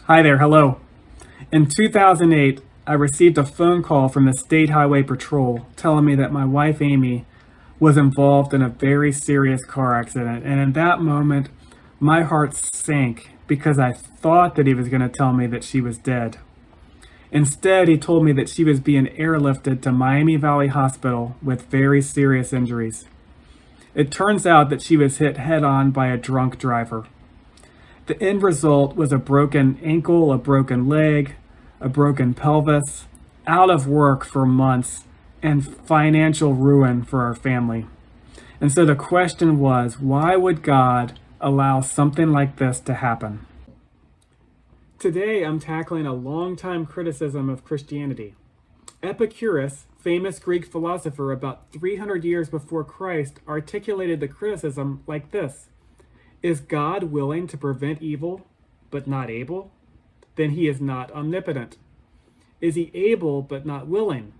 Hi there, hello. In 2008, I received a phone call from the State Highway Patrol telling me that my wife Amy was involved in a very serious car accident. And in that moment, my heart sank because I thought that he was going to tell me that she was dead. Instead, he told me that she was being airlifted to Miami Valley Hospital with very serious injuries. It turns out that she was hit head on by a drunk driver. The end result was a broken ankle, a broken leg, a broken pelvis, out of work for months, and financial ruin for our family. And so the question was, why would God allow something like this to happen? Today, I'm tackling a long-time criticism of Christianity. Epicurus, famous Greek philosopher about 300 years before Christ, articulated the criticism like this. Is God willing to prevent evil, but not able? Then he is not omnipotent. Is he able, but not willing?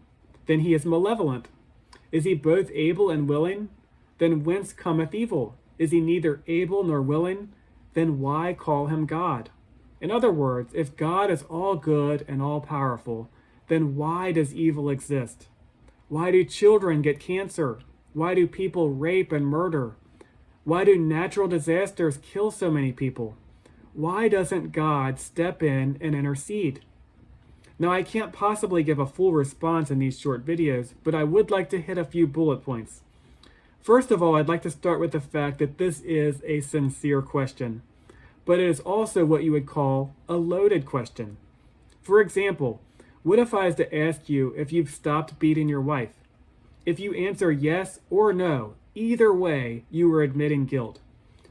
Then he is malevolent. Is he both able and willing? Then whence cometh evil? Is he neither able nor willing? Then why call him God? In other words, if God is all good and all powerful, then why does evil exist? Why do children get cancer? Why do people rape and murder? Why do natural disasters kill so many people? Why doesn't God step in and intercede? Now, I can't possibly give a full response in these short videos, but I would like to hit a few bullet points. First of all, I'd like to start with the fact that this is a sincere question, but it is also what you would call a loaded question. For example, what if I was to ask you if you've stopped beating your wife? If you answer yes or no, either way, you are admitting guilt.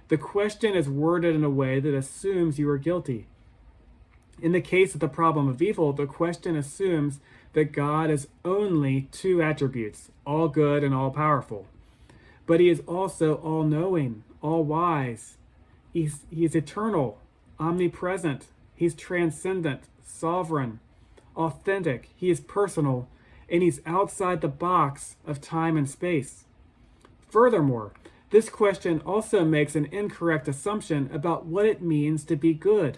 The question is worded in a way that assumes you are guilty. In the case of the problem of evil, the question assumes that God is only two attributes, all good and all powerful. But he is also all-knowing, all-wise. He's eternal, omnipresent. He's transcendent, sovereign, authentic. He is personal, and he's outside the box of time and space. Furthermore, this question also makes an incorrect assumption about what it means to be good.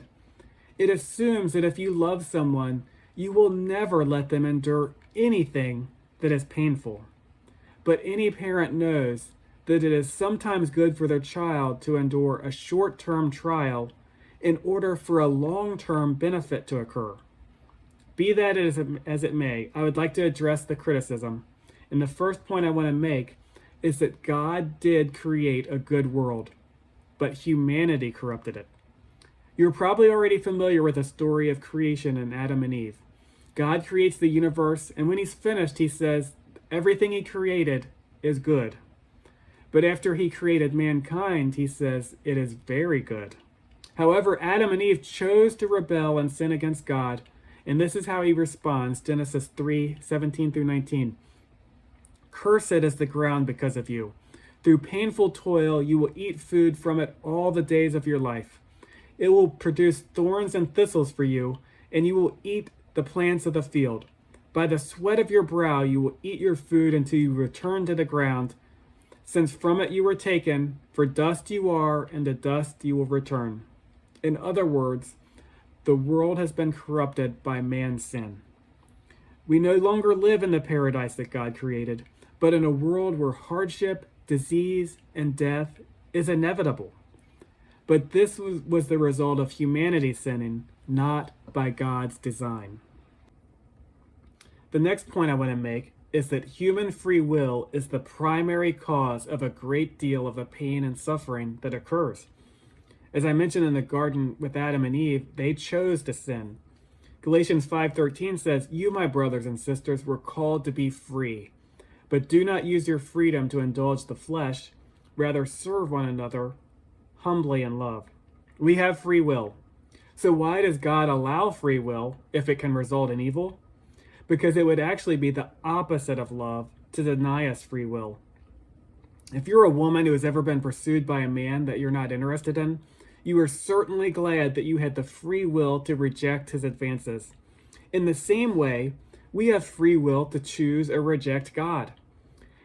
It assumes that if you love someone, you will never let them endure anything that is painful. But any parent knows that it is sometimes good for their child to endure a short-term trial in order for a long-term benefit to occur. Be that as it may, I would like to address the criticism. And the first point I want to make is that God did create a good world, but humanity corrupted it. You're probably already familiar with the story of creation in Adam and Eve. God creates the universe, and when he's finished, he says, everything he created is good. But after he created mankind, he says, it is very good. However, Adam and Eve chose to rebel and sin against God, and this is how he responds, Genesis 3:17 through 19. Cursed is the ground because of you. Through painful toil, you will eat food from it all the days of your life. It will produce thorns and thistles for you, and you will eat the plants of the field. By the sweat of your brow, you will eat your food until you return to the ground, since from it you were taken, for dust you are, and to dust you will return. In other words, the world has been corrupted by man's sin. We no longer live in the paradise that God created, but in a world where hardship, disease, and death is inevitable. But this was the result of humanity sinning, not by God's design. The next point I want to make is that human free will is the primary cause of a great deal of the pain and suffering that occurs. As I mentioned in the garden with Adam and Eve, they chose to sin. Galatians 5:13 says, you, my brothers and sisters, were called to be free. But do not use your freedom to indulge the flesh. Rather, serve one another humbly in love. We have free will. So why does God allow free will if it can result in evil? Because it would actually be the opposite of love to deny us free will. If you're a woman who has ever been pursued by a man that you're not interested in, you are certainly glad that you had the free will to reject his advances. In the same way, we have free will to choose or reject God.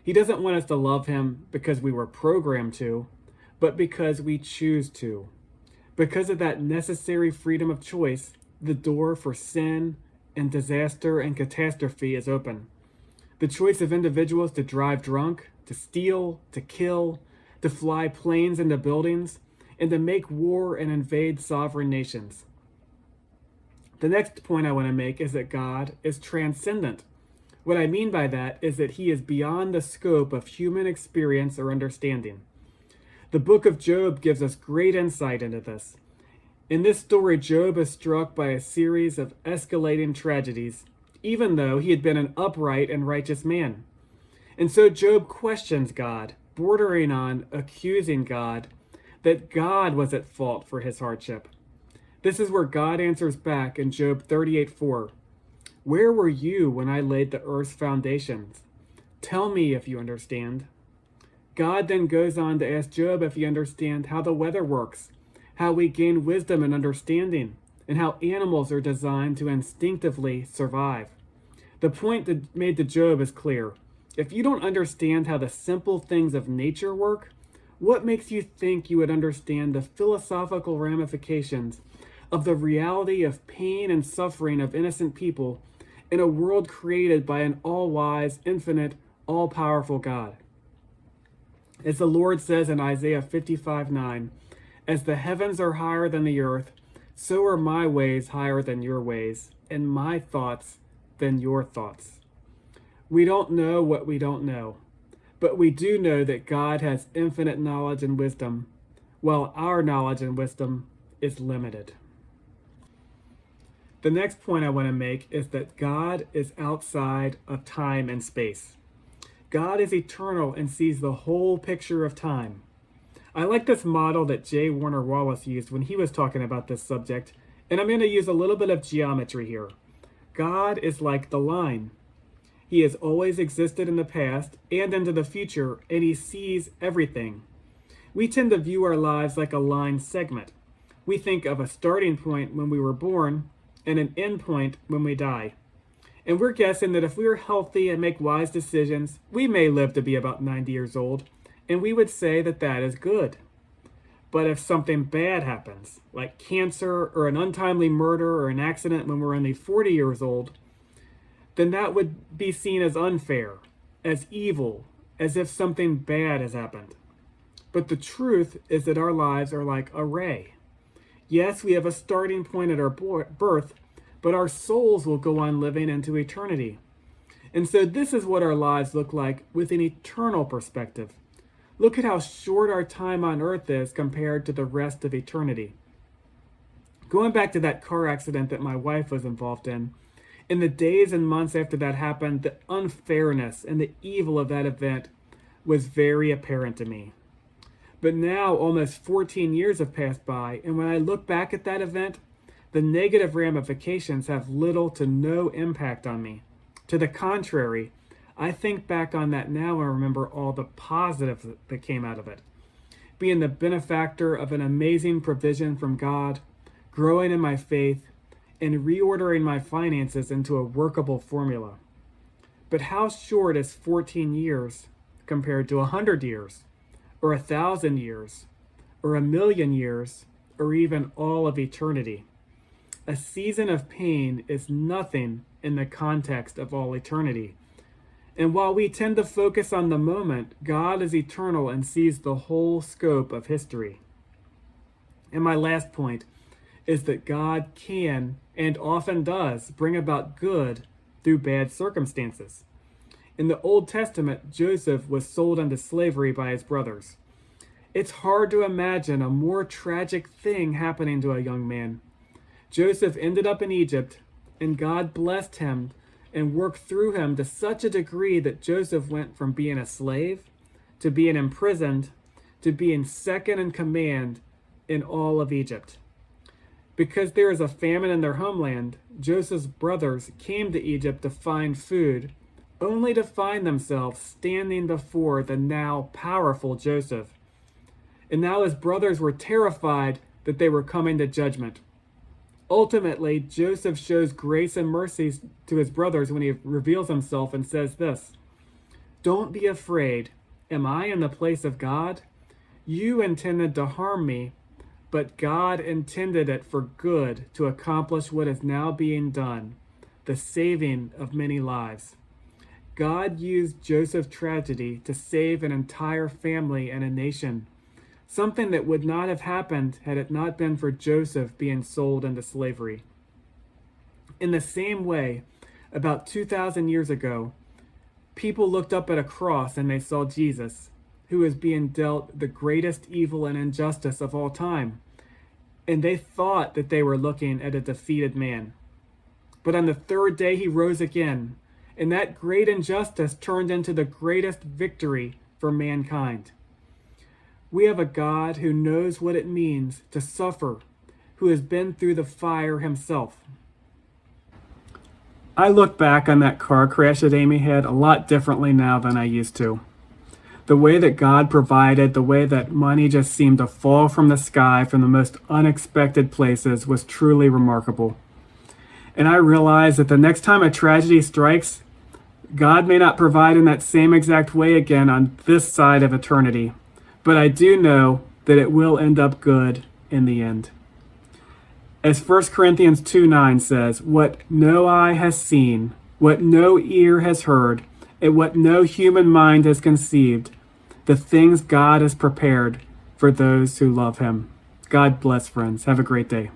He doesn't want us to love him because we were programmed to, but because we choose to. Because of that necessary freedom of choice, the door for sin and disaster and catastrophe is open. The choice of individuals to drive drunk, to steal, to kill, to fly planes into buildings, and to make war and invade sovereign nations. The next point I want to make is that God is transcendent. What I mean by that is that he is beyond the scope of human experience or understanding. The book of Job gives us great insight into this. In this story, Job is struck by a series of escalating tragedies, even though he had been an upright and righteous man. And so Job questions God, bordering on accusing God, that God was at fault for his hardship. This is where God answers back in Job 38:4. Where were you when I laid the earth's foundations? Tell me if you understand. God then goes on to ask Job if he understands how the weather works, how we gain wisdom and understanding, and how animals are designed to instinctively survive. The point that made to Job is clear. If you don't understand how the simple things of nature work, what makes you think you would understand the philosophical ramifications of the reality of pain and suffering of innocent people in a world created by an all-wise, infinite, all-powerful God? As the Lord says in Isaiah 55:9, as the heavens are higher than the earth, so are my ways higher than your ways, and my thoughts than your thoughts. We don't know what we don't know, but we do know that God has infinite knowledge and wisdom, while our knowledge and wisdom is limited. The next point I want to make is that God is outside of time and space. God is eternal and sees the whole picture of time. I like this model that J. Warner Wallace used when he was talking about this subject, and I'm going to use a little bit of geometry here. God is like the line. He has always existed in the past and into the future, and he sees everything. We tend to view our lives like a line segment. We think of a starting point when we were born and an end point when we die. And we're guessing that if we are healthy and make wise decisions, we may live to be about 90 years old, and we would say that that is good. But if something bad happens, like cancer or an untimely murder or an accident when we're only 40 years old, then that would be seen as unfair, as evil, as if something bad has happened. But the truth is that our lives are like a ray. Yes, we have a starting point at our birth, but our souls will go on living into eternity. And so this is what our lives look like with an eternal perspective. Look at how short our time on earth is compared to the rest of eternity. Going back to that car accident that my wife was involved in the days and months after that happened, the unfairness and the evil of that event was very apparent to me. But now almost 14 years have passed by, and when I look back at that event, the negative ramifications have little to no impact on me. To the contrary, I think back on that now and remember all the positives that came out of it. Being the benefactor of an amazing provision from God, growing in my faith, and reordering my finances into a workable formula. But how short is 14 years compared to 100 years, or 1,000 years, or 1,000,000 years, or even all of eternity? A season of pain is nothing in the context of all eternity. And while we tend to focus on the moment, God is eternal and sees the whole scope of history. And my last point is that God can and often does bring about good through bad circumstances. In the Old Testament, Joseph was sold into slavery by his brothers. It's hard to imagine a more tragic thing happening to a young man. Joseph ended up in Egypt, and God blessed him and worked through him to such a degree that Joseph went from being a slave to being imprisoned to being second in command in all of Egypt. Because there is a famine in their homeland, Joseph's brothers came to Egypt to find food, only to find themselves standing before the now powerful Joseph. And now his brothers were terrified that they were coming to judgment. Ultimately, Joseph shows grace and mercy to his brothers when he reveals himself and says this: "Don't be afraid. Am I in the place of God? You intended to harm me, but God intended it for good to accomplish what is now being done, the saving of many lives. God used Joseph's tragedy to save an entire family and a nation, something that would not have happened had it not been for Joseph being sold into slavery. In the same way, about 2,000 years ago, people looked up at a cross and they saw Jesus, who was being dealt the greatest evil and injustice of all time, and they thought that they were looking at a defeated man. But on the third day he rose again, and that great injustice turned into the greatest victory for mankind. We have a God who knows what it means to suffer, who has been through the fire himself. I look back on that car crash that Amy had a lot differently now than I used to. The way that God provided, the way that money just seemed to fall from the sky from the most unexpected places was truly remarkable. And I realize that the next time a tragedy strikes, God may not provide in that same exact way again on this side of eternity, but I do know that it will end up good in the end. As 1 Corinthians 2:9 says, what no eye has seen, what no ear has heard, and what no human mind has conceived, the things God has prepared for those who love him. God bless, friends. Have a great day.